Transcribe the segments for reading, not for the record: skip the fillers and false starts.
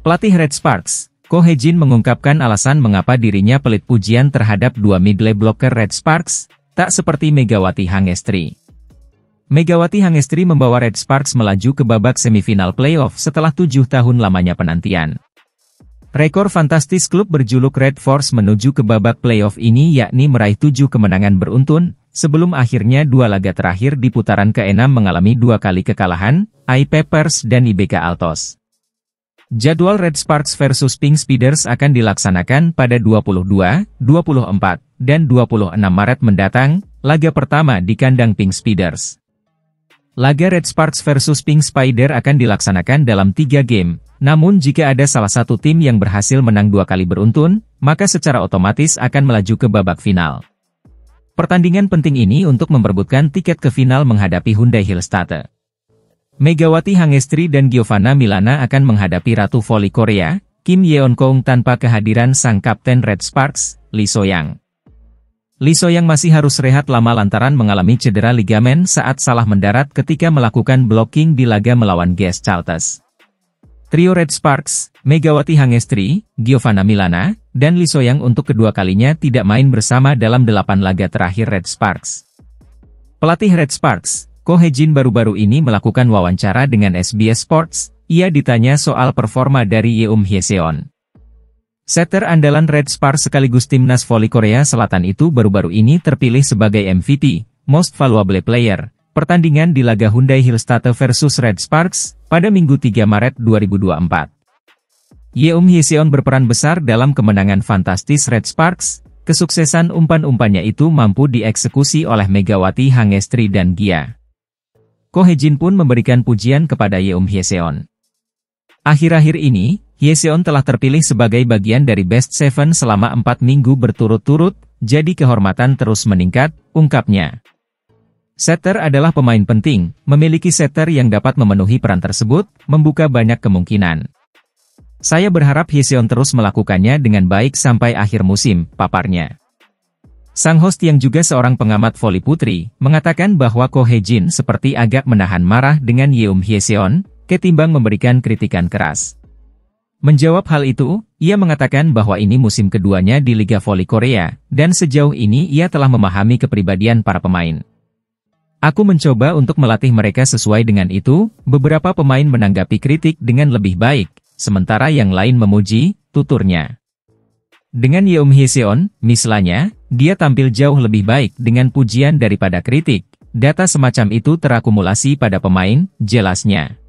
Pelatih Red Sparks, Ko Hye-jin mengungkapkan alasan mengapa dirinya pelit pujian terhadap dua middle blocker Red Sparks, tak seperti Megawati Hangestri. Megawati Hangestri membawa Red Sparks melaju ke babak semifinal playoff setelah 7 tahun lamanya penantian. Rekor fantastis klub berjuluk Red Force menuju ke babak playoff ini yakni meraih 7 kemenangan beruntun, sebelum akhirnya 2 laga terakhir di putaran ke-6 mengalami 2 kali kekalahan, AI Peppers dan IBK Altos. Jadwal Red Sparks versus Pink Speeders akan dilaksanakan pada 22, 24, dan 26 Maret mendatang, laga pertama di kandang Pink Speeders. Laga Red Sparks versus Pink Spider akan dilaksanakan dalam 3 game, namun jika ada salah satu tim yang berhasil menang 2 kali beruntun, maka secara otomatis akan melaju ke babak final. Pertandingan penting ini untuk memperebutkan tiket ke final menghadapi Hyundai Hillstate. Megawati Hangestri dan Giovanna Milana akan menghadapi Ratu Voli Korea, Kim Yeon-kong tanpa kehadiran sang kapten Red Sparks, Lee So-young. Lee So-young masih harus rehat lama lantaran mengalami cedera ligamen saat salah mendarat ketika melakukan blocking di laga melawan GS Chalters. Trio Red Sparks, Megawati Hangestri, Giovanna Milana, dan Lee So-young untuk kedua kalinya tidak main bersama dalam 8 laga terakhir Red Sparks. Pelatih Red Sparks, Ko Hye-jin baru-baru ini melakukan wawancara dengan SBS Sports. Ia ditanya soal performa dari Yeom Hye-seon. Setter andalan Red Sparks sekaligus timnas voli Korea Selatan itu baru-baru ini terpilih sebagai MVP, Most Valuable Player, pertandingan di laga Hyundai Hillstate versus Red Sparks, pada Minggu 3 Maret 2024. Yeom Hye-seon berperan besar dalam kemenangan fantastis Red Sparks. Kesuksesan umpan-umpannya itu mampu dieksekusi oleh Megawati Hangestri dan Gia. Ko Hye-jin pun memberikan pujian kepada Yeom Hye-seon. Akhir-akhir ini, Hye-seon telah terpilih sebagai bagian dari Best Seven selama 4 minggu berturut-turut, jadi kehormatan terus meningkat, ungkapnya. Setter adalah pemain penting, memiliki setter yang dapat memenuhi peran tersebut, membuka banyak kemungkinan. Saya berharap Hye-seon terus melakukannya dengan baik sampai akhir musim, paparnya. Sang host yang juga seorang pengamat voli putri, mengatakan bahwa Ko Hye-jin seperti agak menahan marah dengan Yeom Hye-seon, ketimbang memberikan kritikan keras. Menjawab hal itu, ia mengatakan bahwa ini musim keduanya di Liga Voli Korea, dan sejauh ini ia telah memahami kepribadian para pemain. Aku mencoba untuk melatih mereka sesuai dengan itu, beberapa pemain menanggapi kritik dengan lebih baik, sementara yang lain memuji, tuturnya. Dengan Yeom Hye-seon, misalnya, dia tampil jauh lebih baik dengan pujian daripada kritik. Data semacam itu terakumulasi pada pemain, jelasnya.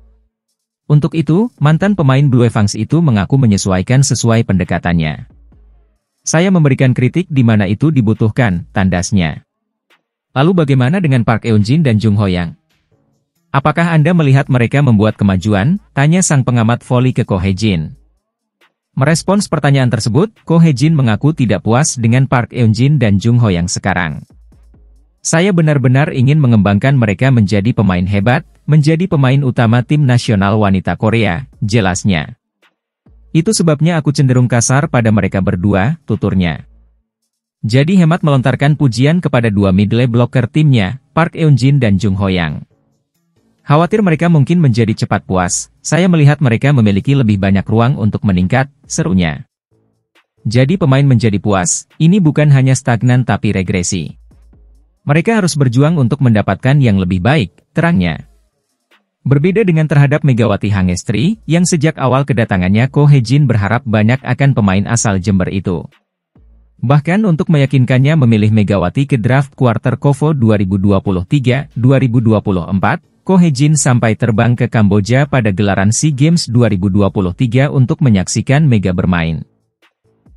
Untuk itu, mantan pemain Blue Evans itu mengaku menyesuaikan sesuai pendekatannya. Saya memberikan kritik di mana itu dibutuhkan, tandasnya. Lalu bagaimana dengan Park Eun-jin dan Jung Ho-yang? Apakah Anda melihat mereka membuat kemajuan? Tanya sang pengamat voli ke Ko Hye-jin. Merespons pertanyaan tersebut, Ko Hye-jin mengaku tidak puas dengan Park Eun-jin dan Jung Ho-yang sekarang. Saya benar-benar ingin mengembangkan mereka menjadi pemain hebat, menjadi pemain utama tim nasional wanita Korea, jelasnya. Itu sebabnya aku cenderung kasar pada mereka berdua, tuturnya. Jadi hemat melontarkan pujian kepada dua middle blocker timnya, Park Eun-jin dan Jung Ho-yang. Khawatir mereka mungkin menjadi cepat puas, saya melihat mereka memiliki lebih banyak ruang untuk meningkat, serunya. Jadi pemain menjadi puas, ini bukan hanya stagnan tapi regresi. Mereka harus berjuang untuk mendapatkan yang lebih baik, terangnya. Berbeda dengan terhadap Megawati Hangestri, yang sejak awal kedatangannya Ko Hye-jin berharap banyak akan pemain asal Jember itu. Bahkan untuk meyakinkannya memilih Megawati ke draft quarter KOFO 2023-2024, Ko Hye-jin sampai terbang ke Kamboja pada gelaran SEA Games 2023 untuk menyaksikan Mega bermain.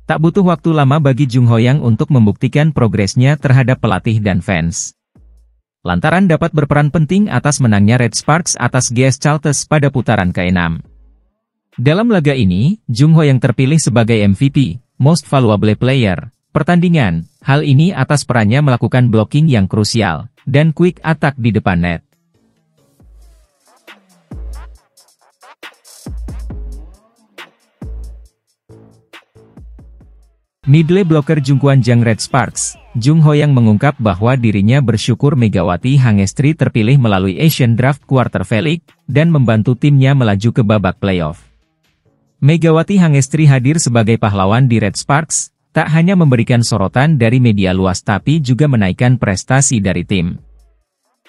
Tak butuh waktu lama bagi Jung Ho-yang untuk membuktikan progresnya terhadap pelatih dan fans. Lantaran dapat berperan penting atas menangnya Red Sparks atas GS Chalters pada putaran ke-6. Dalam laga ini, Jung Ho yang terpilih sebagai MVP, Most Valuable Player, pertandingan. Hal ini atas perannya melakukan blocking yang krusial, dan quick attack di depan net. Middle blocker Jungkwan-jang Red Sparks, Jung Ho-yang mengungkap bahwa dirinya bersyukur Megawati Hangestri terpilih melalui Asian Draft Quarter Final dan membantu timnya melaju ke babak playoff. Megawati Hangestri hadir sebagai pahlawan di Red Sparks, tak hanya memberikan sorotan dari media luas tapi juga menaikkan prestasi dari tim.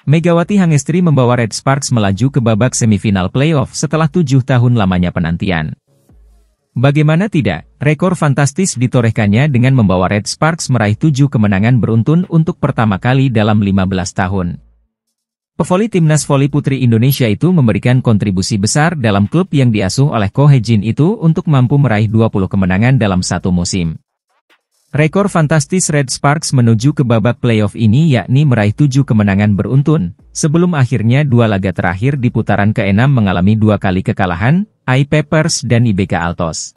Megawati Hangestri membawa Red Sparks melaju ke babak semifinal playoff setelah 7 tahun lamanya penantian. Bagaimana tidak, rekor fantastis ditorehkannya dengan membawa Red Sparks meraih 7 kemenangan beruntun untuk pertama kali dalam 15 tahun. Pevoli Timnas Voli Putri Indonesia itu memberikan kontribusi besar dalam klub yang diasuh oleh Ko Hee-jin itu untuk mampu meraih 20 kemenangan dalam satu musim. Rekor fantastis Red Sparks menuju ke babak playoff ini yakni meraih 7 kemenangan beruntun, sebelum akhirnya 2 laga terakhir di putaran ke-6 mengalami 2 kali kekalahan, AI Papers dan IBK Altos.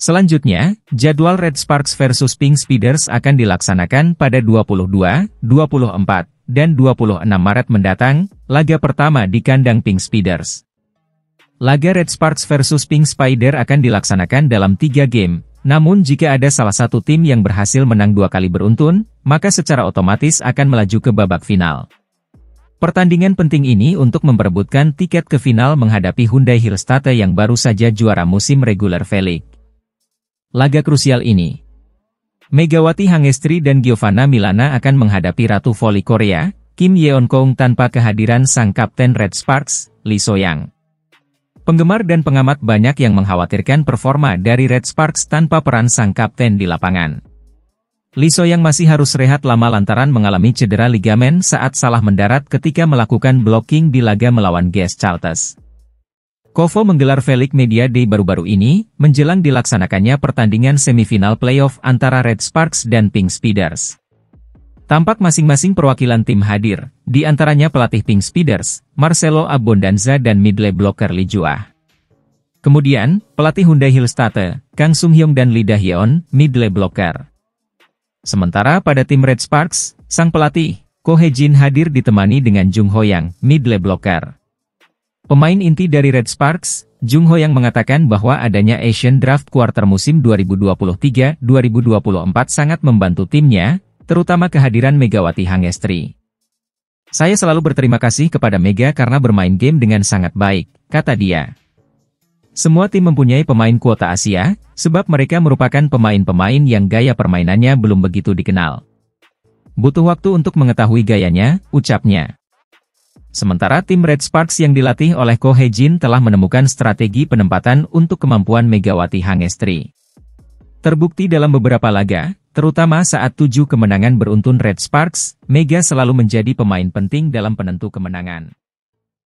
Selanjutnya, jadwal Red Sparks versus Pink Speeders akan dilaksanakan pada 22, 24, dan 26 Maret mendatang, laga pertama di kandang Pink Speeders. Laga Red Sparks versus Pink Spider akan dilaksanakan dalam 3 game, namun jika ada salah satu tim yang berhasil menang 2 kali beruntun, maka secara otomatis akan melaju ke babak final. Pertandingan penting ini untuk memperebutkan tiket ke final menghadapi Hyundai Hillstate yang baru saja juara musim regular V-League. Laga krusial ini, Megawati Hangestri dan Giovanna Milana akan menghadapi Ratu Voli Korea, Kim Yeon-kong tanpa kehadiran sang kapten Red Sparks, Lee So-yang. Penggemar dan pengamat banyak yang mengkhawatirkan performa dari Red Sparks tanpa peran sang kapten di lapangan. Lee So-yang masih harus rehat lama lantaran mengalami cedera ligamen saat salah mendarat ketika melakukan blocking di laga melawan GS Chartes. KOFO menggelar V-League Media Day baru-baru ini, menjelang dilaksanakannya pertandingan semifinal playoff antara Red Sparks dan Pink Speeders. Tampak masing-masing perwakilan tim hadir, di antaranya pelatih Pink Speeders, Marcelo Abondanza dan middle blocker Lee Jua. Kemudian, pelatih Hyundai Hillstate, Kang Sung-hyung dan Lee Da-hyeon, middle blocker. Sementara pada tim Red Sparks, sang pelatih, Ko Hee-jin hadir ditemani dengan Jung Ho-yang, middle blocker. Pemain inti dari Red Sparks, Jung Ho-yang mengatakan bahwa adanya Asian Draft Quarter musim 2023-2024 sangat membantu timnya, terutama kehadiran Megawati Hangestri. Saya selalu berterima kasih kepada Mega karena bermain game dengan sangat baik, kata dia. Semua tim mempunyai pemain kuota Asia, sebab mereka merupakan pemain-pemain yang gaya permainannya belum begitu dikenal. Butuh waktu untuk mengetahui gayanya, ucapnya. Sementara tim Red Sparks yang dilatih oleh Ko Hee-jin telah menemukan strategi penempatan untuk kemampuan Megawati Hangestri. Terbukti dalam beberapa laga, terutama saat 7 kemenangan beruntun Red Sparks, Mega selalu menjadi pemain penting dalam penentu kemenangan.